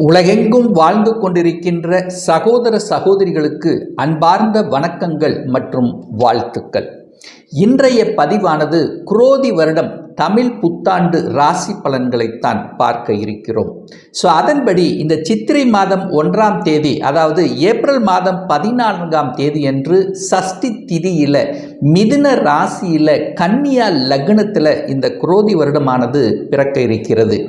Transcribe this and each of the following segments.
உலகெங்கும் வாழ்ந்து கொண்டிருக்கின்ற சகோதர சகோதரிகளுக்கு அன்பார்ந்த வணக்கங்கள் மற்றும் வாழ்த்துக்கள். இன்றைய பதிவானது குரோதி வருடம் தமிழ் புத்தாண்டு ராசி பலன்களைத்தான் பார்க்க இருக்கிறோம். அதன்படி இந்த சித்திரை மாதம் 1ஆம் தேதி, அதாவது ஏப்ரல் மாதம் 14ஆம் தேதி அன்று சஷ்டி திதியில மிதுன ராசியில கன்னியா லக்னத்தில் இந்த குரோதி வருடமானது பிறக்க இருக்கிறது.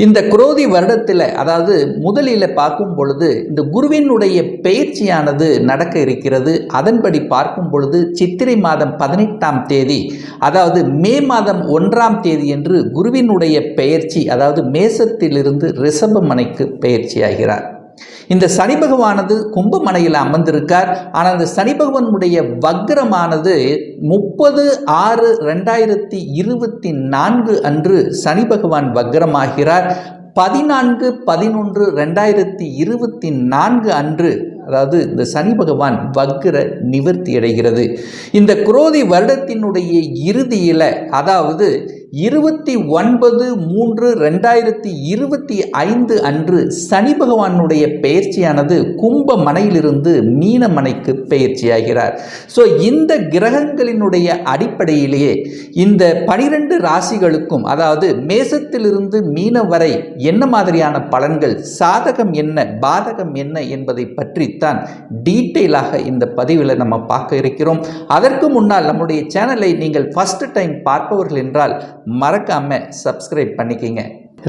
இந்த குரோதி வருடத்தில், அதாவது முதலில் பார்க்கும் பொழுது இந்த குருவினுடைய பெயர்ச்சியானது நடக்க இருக்கிறது. அதன்படி பார்க்கும் பொழுது சித்திரை மாதம் 18ஆம் தேதி, அதாவது மே மாதம் 1ஆம் தேதி என்று குருவினுடைய பெயர்ச்சி, அதாவது மேசத்திலிருந்து ரிஷபமனைக்கு பெயர்ச்சியாகிறார். இந்த சனி பகவானது கும்பமனையில் அமர்ந்திருக்கார். ஆனால் இந்த சனி பகவானுடைய வக்ரமானது 30/6/2024 அன்று சனி பகவான் வக்ரமாகிறார். 14/11/2024 அன்று, அதாவது இந்த சனி பகவான் வக்ர நிவர்த்தி அடைகிறது. இந்த குரோதி வருடத்தினுடைய இறுதியில், அதாவது 29/3/2025 அன்று சனி பகவானுடைய பெயர்ச்சியானது கும்பமனையிலிருந்து மீனமனைக்கு பெயர்ச்சியாகிறார். இந்த கிரகங்களினுடைய அடிப்படையிலேயே இந்த 12 ராசிகளுக்கும், அதாவது மேசத்திலிருந்து மீனம் வரை என்ன மாதிரியான பலன்கள், சாதகம் என்ன பாதகம் என்ன என்பதை பற்றித்தான் டீட்டெயிலாக இந்த பதிவில் நம்ம பார்க்க இருக்கிறோம். அதற்கு முன்னால் நம்முடைய சேனலை நீங்கள் ஃபர்ஸ்ட் டைம் பார்ப்பவர்கள் என்றால் மறக்காம சப்ஸ்கிரைப் பண்ணிக்கங்க.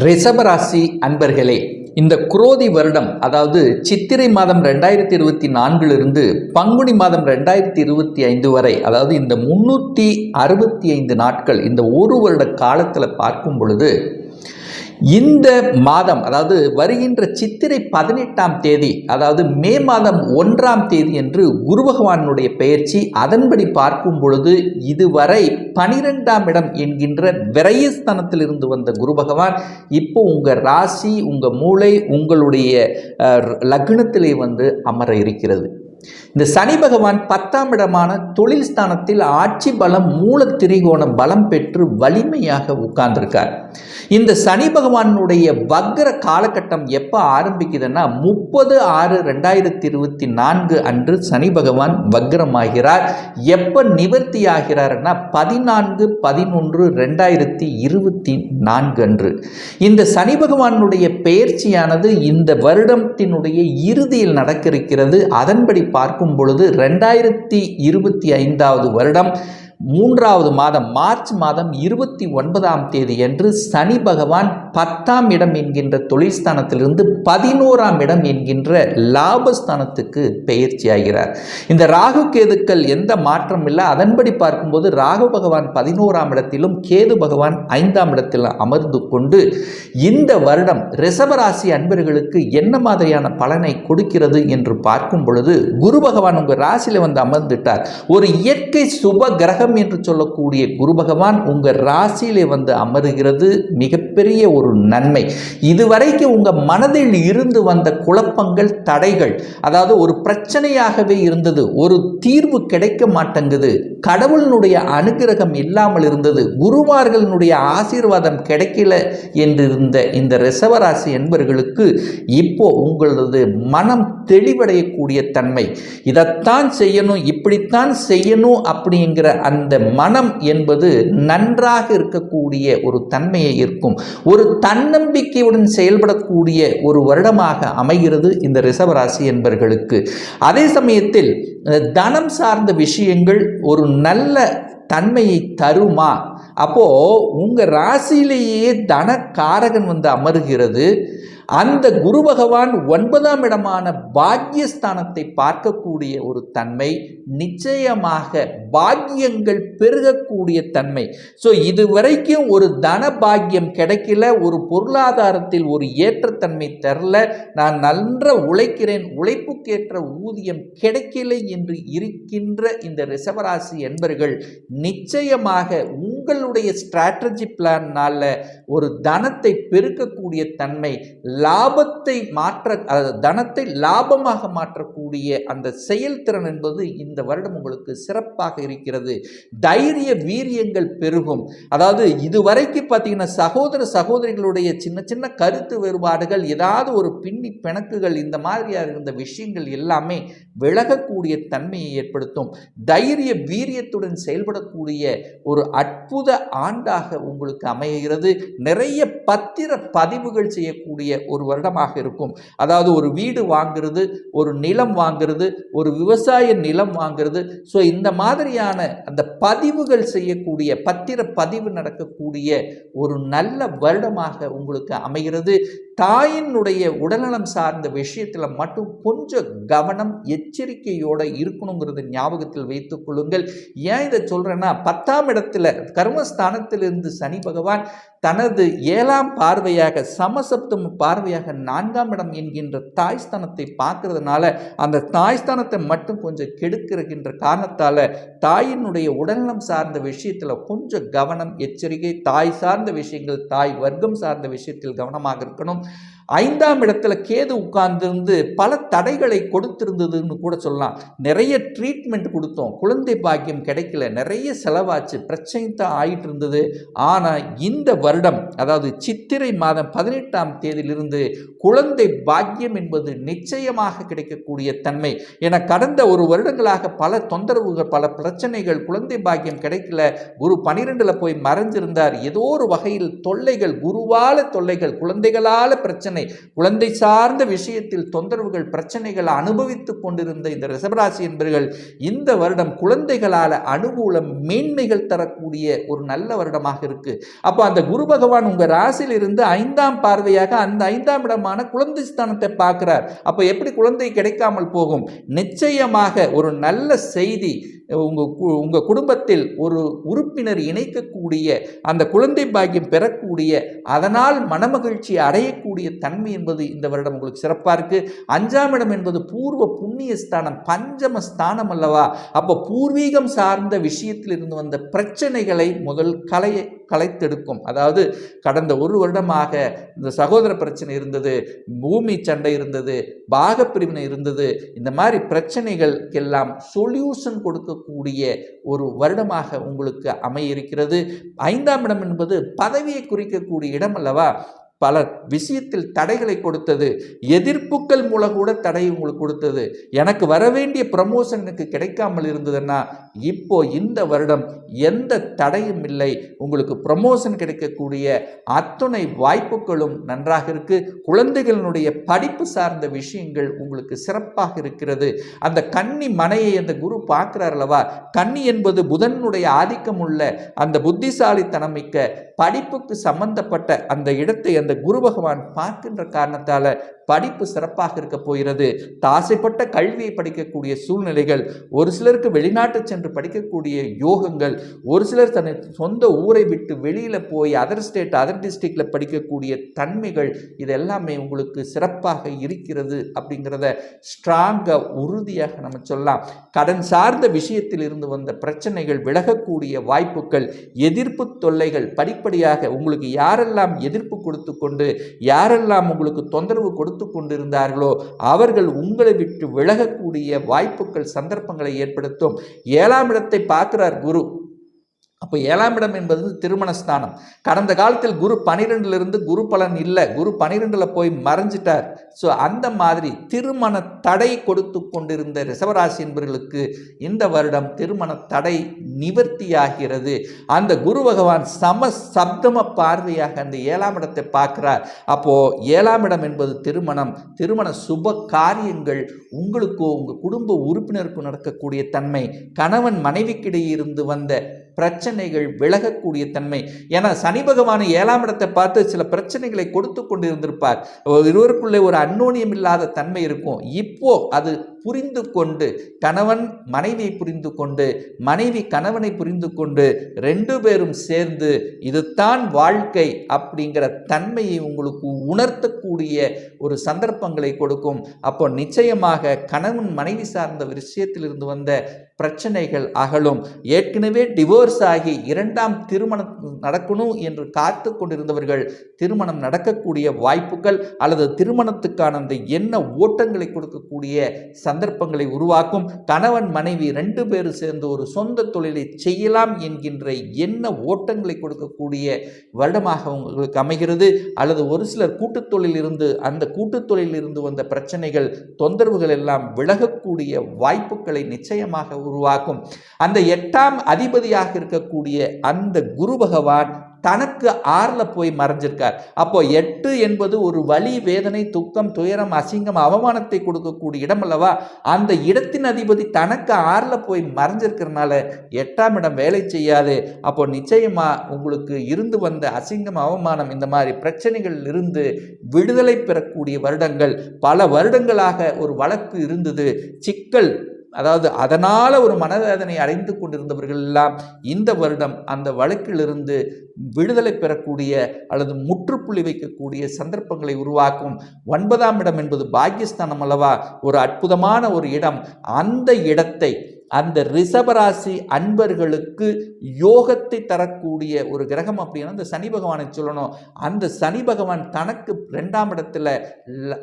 ரிஷபராசி அன்பர்களே, இந்த குரோதி வருடம், அதாவது சித்திரை மாதம் 2024 பங்குனி மாதம் 2025 வரை, அதாவது இந்த 365 நாட்கள், இந்த ஒரு வருட காலத்தில் பார்க்கும் பொழுது இந்த மாதம், அதாவது வருகின்ற சித்திரை 18ஆம் தேதி, அதாவது மே மாதம் 1ஆம் தேதி என்று குரு பகவானுடைய பெயர்ச்சி. அதன்படி பார்க்கும் பொழுது இதுவரை 12ஆம் இடம் என்கின்ற விரயஸ்தானத்திலிருந்து வந்த குரு பகவான் இப்போ உங்கள் ராசி, உங்கள் மூளை, உங்களுடைய லக்னத்திலே வந்து அமர இருக்கிறது. இந்த சனி பகவான் 10ஆம் இடமான தொழில் ஸ்தானத்தில் ஆட்சி பலம், மூல திரிகோண பலம் பெற்று வலிமையாக உட்கார்ந்திருக்கார். இந்த சனி பகவானுடைய வக்ர காலகட்டம் எப்போ ஆரம்பிக்குதுன்னா 30/6/2024 அன்று சனி பகவான் வக்ரமாகிறார். எப்போ நிவர்த்தி ஆகிறார்னா 14/11/2024 அன்று. இந்த சனி பகவானுடைய பெயர்ச்சியானது இந்த வருடத்தினுடைய இறுதியில் நடக்க இருக்கிறது. அதன்படி பார்க்கும் பொழுது 2025வது வருடம் 3வது மாதம் மார்ச் மாதம் 29ஆம் தேதி அன்று சனி பகவான் 10ஆம் இடம் என்கின்ற தொழில்ஸ்தானத்திலிருந்து 11ஆம் இடம் என்கின்ற லாபஸ்தானத்துக்கு பெயர்ச்சி ஆகிறார். இந்த ராகு கேதுக்கள் எந்த மாற்றம் இல்லை. அதன்படி பார்க்கும்போது ராகு பகவான் 11ஆம் இடத்திலும் கேது பகவான் 5ஆம் இடத்திலும் அமர்ந்து கொண்டு இந்த வருடம் ரிஷபராசி அன்பர்களுக்கு என்ன மாதிரியான பலனை கொடுக்கிறது என்று பார்க்கும் பொழுது, குரு பகவான் உங்கள் ராசியில் வந்து அமர்ந்துட்டார். ஒரு இயற்கை சுப கிரகம் என்று சொல்லக்கூடிய குரு பகவான் உங்கள் ராசியிலே வந்து அமருகிறது மிகப்பெரிய ஒரு நன்மை. இதுவரைக்கும் உங்கள் மனதில் இருந்து வந்த குழப்பங்கள், தடைகள், அதாவது ஒரு பிரச்சனையாகவே இருந்தது, ஒரு தீர்வு கிடைக்க மாட்டேங்குது, கடவுளினுடைய அனுகிரகம் இல்லாமல் இருந்தது, குருமார்களுடைய ஆசீர்வாதம் கிடைக்கல என்றிருந்த இந்த ரிஷபராசி என்பவர்களுக்கு இப்போ உங்களது மனம் தெளிவடையக்கூடிய தன்மை, இதைத்தான் செய்யணும், இப்படித்தான் செய்யணும் அப்படிங்கிற அந்த மனம் என்பது நன்றாக இருக்கக்கூடிய ஒரு தன்மையை இருக்கும். ஒரு தன்னம்பிக்கையுடன் செயல்படக்கூடிய ஒரு வருடமாக அமைகிறது இந்த ரிஷபராசி என்பவர்களுக்கு. அதே சமயத்தில் தனம் சார்ந்த விஷயங்கள் ஒரு நல்ல தன்மையை தருமா? அப்போ உங்க ராசியிலேயே தனக்காரகன் வந்து அமருகிறது. அந்த குரு பகவான் 9ஆம் இடமான பாக்கியஸ்தானத்தை பார்க்கக்கூடிய ஒரு தன்மை, நிச்சயமாக பாக்கியங்கள் பெருகக்கூடிய தன்மை. இதுவரைக்கும் ஒரு தன பாக்கியம் கிடைக்கல, ஒரு பொருளாதாரத்தில் ஒரு ஏற்றத்தன்மை தரல, நான் நன்ற உழைக்கிறேன், உழைப்புக்கேற்ற ஊதியம் கிடைக்கல என்று இருக்கின்ற இந்த ரிஷபராசி என்பர்கள் நிச்சயமாக உங்களுடைய ஸ்ட்ராட்டஜி பிளான்னால ஒரு தனத்தை பெருக்கக்கூடிய தன்மை, லாபத்தை தனத்தை லாபமாக மாற்றக்கூடிய அந்த செயல்திறன் என்பது இந்த வருடம் உங்களுக்கு சிறப்பாக இருக்கிறது. தைரிய வீரியங்கள் பெருகும். அதாவது இதுவரைக்கும் பார்த்தீங்கன்னா சகோதர சகோதரிகளுடைய சின்ன சின்ன கருத்து வேறுபாடுகள், ஏதாவது ஒரு பின்னி பிணக்குகள், இந்த மாதிரியாக இருந்த விஷயங்கள் எல்லாமே விலகக்கூடிய தன்மையை ஏற்படுத்தும். தைரிய வீரியத்துடன் செயல்படக்கூடிய ஒரு அற்புத ஆண்டாக உங்களுக்கு அமைகிறது. நிறைய பத்திர பதிவுகள் செய்யக்கூடிய ஒரு வருடமாக இருக்கும். அதாவது ஒரு வீடு வாங்குறது, ஒரு நிலம் வாங்குறது, ஒரு விவசாய நிலம் வாங்குறது, ஸோ இந்த மாதிரியான அந்த பதிவுகள் செய்யக்கூடிய பத்திர பதிவு நடக்கக்கூடிய ஒரு நல்ல வருடமாக உங்களுக்கு அமைகிறது. தாயினுடைய உடல்நலம் சார்ந்த விஷயத்தில் மட்டும் கொஞ்சம் கவனம் எச்சரிக்கையோடு இருக்கணுங்கிறத ஞாபகத்தில் வைத்துக் கொள்ளுங்கள். ஏன் இதை சொல்கிறேன்னா, 10ஆம் இடத்துல கர்மஸ்தானத்திலிருந்து சனி பகவான் தனது 7ஆம் பார்வையாக சமசப்தம பார்வையாக 4ஆம் இடம் என்கின்ற தாய்ஸ்தானத்தை பார்க்கறதுனால அந்த தாய்ஸ்தானத்தை மட்டும் கொஞ்சம் கெடுக்கிற காரணத்தால் தாயினுடைய உடல்நலம் சார்ந்த விஷயத்தில் கொஞ்சம் கவனம் எச்சரிக்கை. தாய் சார்ந்த விஷயங்கள், தாய் வர்க்கம் சார்ந்த விஷயத்தில் கவனமாக இருக்கணும். 5ஆம் இடத்துல கேது உட்கார்ந்திருந்து பல தடைகளை கொடுத்திருந்ததுன்னு கூட சொல்லலாம். நிறைய ட்ரீட்மெண்ட் கொடுத்தோம், குழந்தை பாக்கியம் கிடைக்கல, நிறைய செலவாச்சு, பிரச்சனை தான் ஆகிட்டு இருந்தது. ஆனால் இந்த வருடம், அதாவது சித்திரை மாதம் 18ஆம் தேதியிலிருந்து குழந்தை பாக்கியம் என்பது நிச்சயமாக கிடைக்கக்கூடிய தன்மை. என கடந்த ஒரு வருடங்களாக பல தொந்தரவுகள், பல பிரச்சனைகள், குழந்தை பாக்கியம் கிடைக்கல, குரு 12ல் போய் மறைஞ்சிருந்தார், ஏதோ ஒரு வகையில் தொல்லைகள், குருவால தொல்லைகள், குழந்தைகளால பிரச்சனை, குழந்தை சார்ந்த விஷயத்தில் தொந்தரவுகள், பிரச்சனைகள் அனுபவித்துக் கொண்டிருந்த இந்த ரிஷபராசி என்பவர்கள் இந்த வருடம் குழந்தைகளால் அனுகூலம், மேன்மைகள் தரக்கூடிய ஒரு நல்ல வருடமாக இருக்கு. அப்போ அந்த குரு பகவான் உங்க ராசியில் இருந்து 5ஆம் பார்வையாக அந்த 5ஆம் இடமான குழந்தை ஸ்தானத்தை பார்க்கிறார். அப்போ எப்படி குழந்தை கிடைக்காமல் போகும்? நிச்சயமாக ஒரு நல்ல செய்தி, உங்க குடும்பத்தில் ஒரு உறுப்பினர் இணைக்கக்கூடிய, அந்த குழந்தை பாக்கியம் பெறக்கூடிய, அதனால் மனமகிழ்ச்சி அடையக்கூடிய தன்மை என்பது இந்த வருடம் உங்களுக்கு சிறப்பாக இருக்கு. 5ஆம் இடம் என்பது பூர்வ புண்ணிய ஸ்தானம், பஞ்சம ஸ்தானம் அல்லவா? அப்போ பூர்வீகம் சார்ந்த விஷயத்தில் இருந்து வந்த பிரச்சனைகளை முதல் கலைத்தெடுக்கும். அதாவது கடந்த ஒரு வருடமாக இந்த சகோதர பிரச்சனை இருந்தது, பூமி சண்டை இருந்தது, பாகப்பிரிவினை இருந்தது. இந்த மாதிரி பிரச்சனைகளுக்கெல்லாம் சொல்யூஷன் கொடுக்கக்கூடிய ஒரு வருடமாக உங்களுக்கு அமையிருக்கிறது. 5ஆம் இடம் என்பது பதவியை குறிக்கக்கூடிய இடம் அல்லவா? பல விஷயத்தில் தடைகளை கொடுத்தது, எதிர்ப்புகள் மூலம் கூட தடை உங்களுக்கு கொடுத்தது. எனக்கு வர வேண்டிய ப்ரமோஷன் எனக்கு கிடைக்காமல் இருந்ததுன்னா இப்போ இந்த வருடம் எந்த தடையும் இல்லை, உங்களுக்கு ப்ரமோஷன் கிடைக்கக்கூடிய அத்தனை வாய்ப்புகளும் நன்றாக இருக்கு. குழந்தைகளுடைய படிப்பு சார்ந்த விஷயங்கள் உங்களுக்கு சிறப்பாக இருக்கிறது. அந்த கன்னி மனையை அந்த குரு பார்க்கிறார் அல்லவா? கன்னி என்பது புதனுடைய ஆதிக்கம் உள்ள அந்த புத்திசாலித்தனம் மிக்க படிப்புக்கு சம்பந்தப்பட்ட அந்த இடத்தை அந்த குரு பகவான் பார்க்கின்ற காரணத்தால படிப்பு சிறப்பாக இருக்க போகிறது. தாசைப்பட்ட கல்வியை படிக்கக்கூடிய சூழ்நிலைகள், ஒரு சிலருக்கு வெளிநாட்டு சென்று படிக்கக்கூடிய யோகங்கள், ஒரு சிலர் தன்னை சொந்த ஊரை விட்டு வெளியில போய் அதர் ஸ்டேட், அதர் டிஸ்ட்ரிக்ட்ல படிக்கக்கூடிய தன்மைகள், இதெல்லாமே உங்களுக்கு சிறப்பாக இருக்கிறது அப்படிங்கிறத ஸ்ட்ராங்கா உறுதியாக நம்ம சொல்லலாம். கடன் சார்ந்த விஷயத்தில் இருந்து வந்த பிரச்சனைகள் விலகக்கூடிய வாய்ப்புகள், எதிர்ப்பு தொல்லைகள் படிப்படியாக உங்களுக்கு யாரெல்லாம் எதிர்ப்பு கொடுத்து கொண்டு, யாரெல்லாம் உங்களுக்கு தொந்தரவு கொடுத்து கொண்டிருந்தார்களோ அவர்கள் உங்களை விட்டு விலகக்கூடிய வாய்ப்புகள், சந்தர்ப்பங்களை ஏற்படுத்தும். 7ஆம் இடத்தை பார்க்கிறார் குரு. அப்போ 7ஆம் இடம் என்பது திருமணஸ்தானம். கடந்த காலத்தில் குரு 12லிருந்து குரு பலன் இல்லை, குரு 12ல் போய் மறைஞ்சிட்டார். ஸோ அந்த மாதிரி திருமண தடை கொடுத்து கொண்டிருந்த ரிஷபராசி என்பவர்களுக்கு இந்த வருடம் திருமண தடை நிவர்த்தியாகிறது. அந்த குரு பகவான் சப்தம பார்வையாக அந்த 7ஆம் இடத்தை பார்க்கிறார். அப்போ 7ஆம் இடம் என்பது திருமணம், திருமண சுப காரியங்கள் உங்களுக்கோ உங்கள் குடும்ப உறுப்பினருக்கும் நடக்கக்கூடிய தன்மை, கணவன் மனைவிக்கிடையே இருந்து வந்த பிரச்சனைகள் விலகக்கூடிய தன்மை. ஏன்னா சனி பகவான் 7ஆம் இடத்தை பார்த்து சில பிரச்சனைகளை கொடுத்து கொண்டு இருந்திருப்பார். இருவருக்குள்ளே ஒரு அந்யோன்யம் இல்லாத தன்மை இருக்கும். இப்போ அது புரிந்து கொண்டு, கணவன் மனைவியை புரிந்து கொண்டு, மனைவி கணவனை புரிந்து கொண்டு 2 பேரும் சேர்ந்து இதுதான் வாழ்க்கை அப்படிங்கிற தன்மையை உங்களுக்கு உணர்த்தக்கூடிய ஒரு சந்தர்ப்பங்களை கொடுக்கும். அப்போ நிச்சயமாக கணவன் மனைவி சார்ந்த விஷயத்தில் இருந்து வந்த பிரச்சனைகள் அகலும். ஏற்கனவே டிவோர்ஸ் ஆகி 2ஆம் திருமணம் நடக்கணும் என்று காத்து கொண்டிருந்தவர்கள் திருமணம் நடக்கக்கூடிய வாய்ப்புகள் அல்லது திருமணத்துக்கான அந்த எண்ண ஓட்டங்களை கொடுக்கக்கூடிய சந்தர்ப்பங்களை உருவாக்கும். கணவன் மனைவி 2 பேரும் சேர்ந்து ஒரு சொந்த தொழிலை செய்யலாம் என்கின்ற எண்ண ஓட்டங்களை கொடுக்கக்கூடிய வருடமாக உங்களுக்கு அமைகிறது. அல்லது ஒரு சிலர் கூட்டுத்தொழில் இருந்து அந்த கூட்டுத்தொழில் இருந்து வந்த பிரச்சனைகள் தொந்தரவுகள் எல்லாம் விலகக்கூடிய வாய்ப்புகளை நிச்சயமாக உருவாக்கும். அந்த 8ஆம் அதிபதியாக இருக்கக்கூடிய அந்த குரு பகவான் தனக்கு 6ல் போய் மறைஞ்சிருக்கார். அப்போ 8 என்பது ஒரு வலி, வேதனை, துக்கம், துயரம், அசிங்கம், அவமானத்தை கொடுக்கக்கூடிய இடம் அல்லவா? அந்த இடத்தின் அதிபதி தனக்கு 6ல் போய் மறைஞ்சிருக்கிறதுனால 8ஆம் இடம் வேலை செய்யாது. அப்போ நிச்சயமா உங்களுக்கு இருந்து வந்த அசிங்கம், அவமானம், இந்த மாதிரி பிரச்சனைகள் இருந்து விடுதலை பெறக்கூடிய வருடங்கள். பல வருடங்களாக ஒரு வழக்கு இருந்தது, சிக்கல், அதாவது அதனால் ஒரு மனவேதனை அடைந்து கொண்டிருந்தவர்கள் எல்லாம் இந்த வருடம் அந்த வழக்கிலிருந்து விடுதலை பெறக்கூடிய அல்லது முற்றுப்புள்ளி வைக்கக்கூடிய சந்தர்ப்பங்களை உருவாக்கும். 9ஆம் இடம் என்பது பாக்கியஸ்தானம் அல்லவா? ஒரு அற்புதமான ஒரு இடம். அந்த இடத்தை அந்த ரிஷபராசி அன்பர்களுக்கு யோகத்தை தரக்கூடிய ஒரு கிரகம் அப்படின்னா அந்த சனி பகவானை சொல்லணும். அந்த சனி பகவான் தனக்கு 2ஆம் இடத்துல,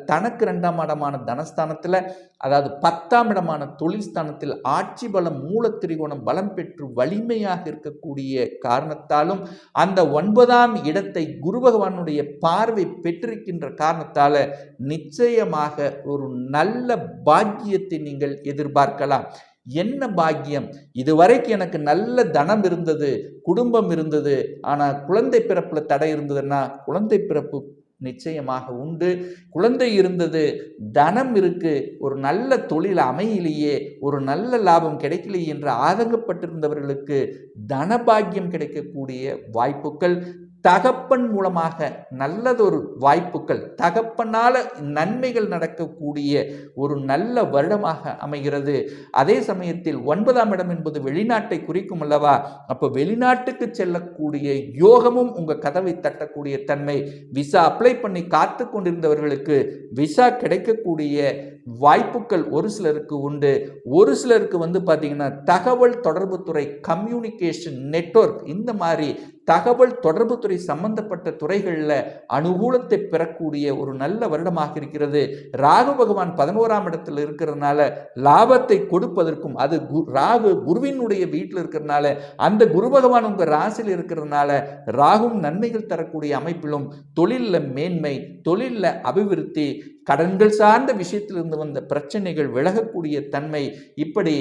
தனக்கு 2ஆம் இடமான தனஸ்தானத்தில், அதாவது 10ஆம் இடமான தொழில் ஸ்தானத்தில் ஆட்சி பலம், மூலத்திரிகோணம் பலம் பெற்று வலிமையாக இருக்கக்கூடிய காரணத்தாலும் அந்த 9ஆம் இடத்தை குரு பகவானுடைய பார்வை பெற்றிருக்கின்ற காரணத்தால் நிச்சயமாக ஒரு நல்ல பாக்கியத்தை நீங்கள் எதிர்பார்க்கலாம். என்ன பாக்கியம்? இதுவரைக்கும் எனக்கு நல்ல தனம் இருந்தது, குடும்பம் இருந்தது, ஆனால் குழந்தை பிறப்புல தடை இருந்ததுன்னா குழந்தை பிறப்பு நிச்சயமாக உண்டு. குழந்தை இருந்தது, தனம் இருக்கு, ஒரு நல்ல தொழில் அமையிலேயே, ஒரு நல்ல லாபம் கிடைக்கலையே என்று ஆதங்கப்பட்டிருந்தவர்களுக்கு தனபாக்கியம் கிடைக்கக்கூடிய வாய்ப்புகள், தகப்பன் மூலமாக நல்லதொரு வாய்ப்புகள், தகப்பனால நன்மைகள் நடக்கக்கூடிய ஒரு நல்ல வருடமாக அமைகிறது. அதே சமயத்தில் 9ஆம் இடம் என்பது வெளிநாட்டை குறிக்கும் அல்லவா? அப்போ வெளிநாட்டுக்கு செல்லக்கூடிய யோகமும் உங்க கதவை தட்டக்கூடிய தன்மை. விசா அப்ளை பண்ணி காத்து கொண்டிருந்தவர்களுக்கு விசா கிடைக்கக்கூடிய வாய்ப்புகள் ஒரு சிலருக்கு உண்டு. ஒரு சிலருக்கு பார்த்தீங்கன்னா தகவல் தொடர்பு துறை, கம்யூனிகேஷன் நெட்வொர்க், இந்த மாதிரி தகவல் தொடர்பு துறை சம்பந்தப்பட்ட துறைகளில் அனுகூலத்தை பெறக்கூடிய ஒரு நல்ல வருடமாக இருக்கிறது. ராகு பகவான் 11ஆம் இடத்தில் இருக்கிறதுனால லாபத்தை கொடுப்பதற்கும், அது ராகு குருவினுடைய வீட்டில் இருக்கிறதுனால, அந்த குரு பகவான் உங்க ராசியில் இருக்கிறதுனால ராகும் நன்மைகள் தரக்கூடிய அமைப்பிலும் தொழிலில் மேன்மை, தொழிலில் அபிவிருத்தி, கடன்கள் சார்ந்த விஷயத்திலிருந்து வந்த பிரச்சனைகள் விலகக்கூடிய தன்மை. இப்படி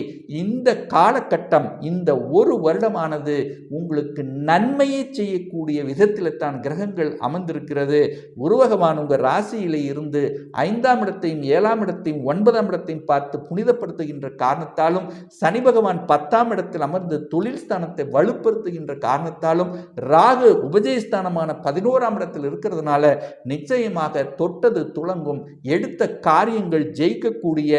இந்த காலகட்டம், இந்த ஒரு வருடமானது உங்களுக்கு நன்மையை செய்யக்கூடிய விதத்தில் தான் கிரகங்கள் அமர்ந்திருக்கிறது. குரு பகவான் உங்கள் ராசியிலே இருந்து 5ஆம் இடத்தையும் 7ஆம் இடத்தையும் 9ஆம் இடத்தையும் பார்த்து புனிதப்படுத்துகின்ற காரணத்தாலும், சனி பகவான் 10ஆம் இடத்தில் அமர்ந்து தொழில் ஸ்தானத்தை வலுப்படுத்துகின்ற காரணத்தாலும், ராகு உபஜயஸ்தானமான 11ஆம் இடத்தில் இருக்கிறதுனால நிச்சயமாக தொட்டது துளங்கும், எடுத்த காரியங்கள் ஜெயிக்கக்கூடிய,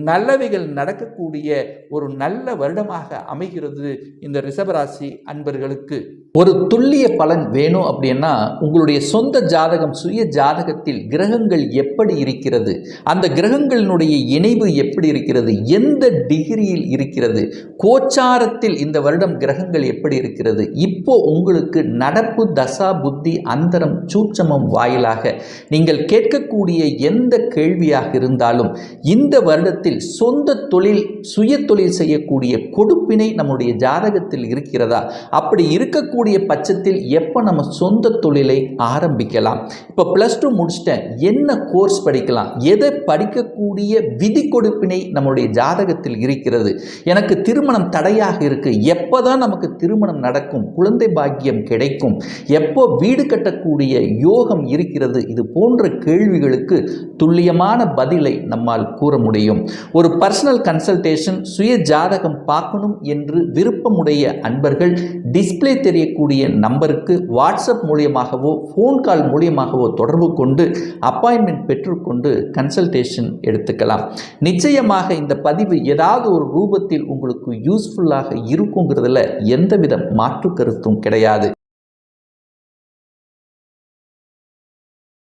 நல்லவைகள் நடக்கக்கூடிய ஒரு நல்ல வருடமாக அமைகிறது இந்த ரிஷபராசி அன்பர்களுக்கு. ஒரு துல்லிய பலன் வேணும் அப்படின்னா உங்களுடைய சொந்த ஜாதகம், சுய ஜாதகத்தில் கிரகங்கள் எப்படி இருக்கிறது, அந்த கிரகங்களினுடைய இணைவு எப்படி இருக்கிறது, எந்த டிகிரியில் இருக்கிறது, கோச்சாரத்தில் இந்த வருடம் கிரகங்கள் எப்படி இருக்கிறது, இப்போ உங்களுக்கு நடப்பு தசா புத்தி அந்தரம் சூட்சமம் வாயிலாக நீங்கள் கேட்கக்கூடிய எந்த கேள்வியாக இருந்தாலும் இந்த வருடத்தில் சொந்த தொழில், சுய தொழில் செய்யக்கூடிய கொடுப்பினை நம்முடைய ஜாதகத்தில் இருக்கிறதா, அப்படி இருக்கக்கூடிய பட்சத்தில் எப்போ நம்ம சொந்த தொழிலை ஆரம்பிக்கலாம், இப்போ +2 முடிச்சிட்டேன், என்ன கோர்ஸ் படிக்கலாம், எதை படிக்கக்கூடிய விதி கொடுப்பினை நம்முடைய ஜாதகத்தில் இருக்கிறது, எனக்கு திருமணம் தடையாக இருக்கு, எப்போதான் நமக்கு திருமணம் நடக்கும், குழந்தை பாக்கியம் கிடைக்கும், எப்போ வீடு கட்டக்கூடிய யோகம் இருக்கிறது, இது போன்ற கேள்விகளுக்கு துல்லியமான பதிலை நம்மால் கூற முடியும். ஒரு பர்சனல் கன்சல்டேஷன் சுய ஜாதகம் பார்க்கணும் என்று விருப்பமுடைய அன்பர்கள் டிஸ்பிளே தெரியக்கூடிய நம்பருக்கு வாட்ஸ்அப் மூலியமாகவோ ஃபோன் கால் மூலியமாகவோ தொடர்பு கொண்டு அப்பாயின்மெண்ட் பெற்றுக்கொண்டு கன்சல்டேஷன் எடுத்துக்கலாம். நிச்சயமாக இந்த பதிவு ஏதாவது ஒரு ரூபத்தில் உங்களுக்கு யூஸ்ஃபுல்லாக இருக்குங்கிறதுல எந்தவித மாற்று கருத்தும் கிடையாது.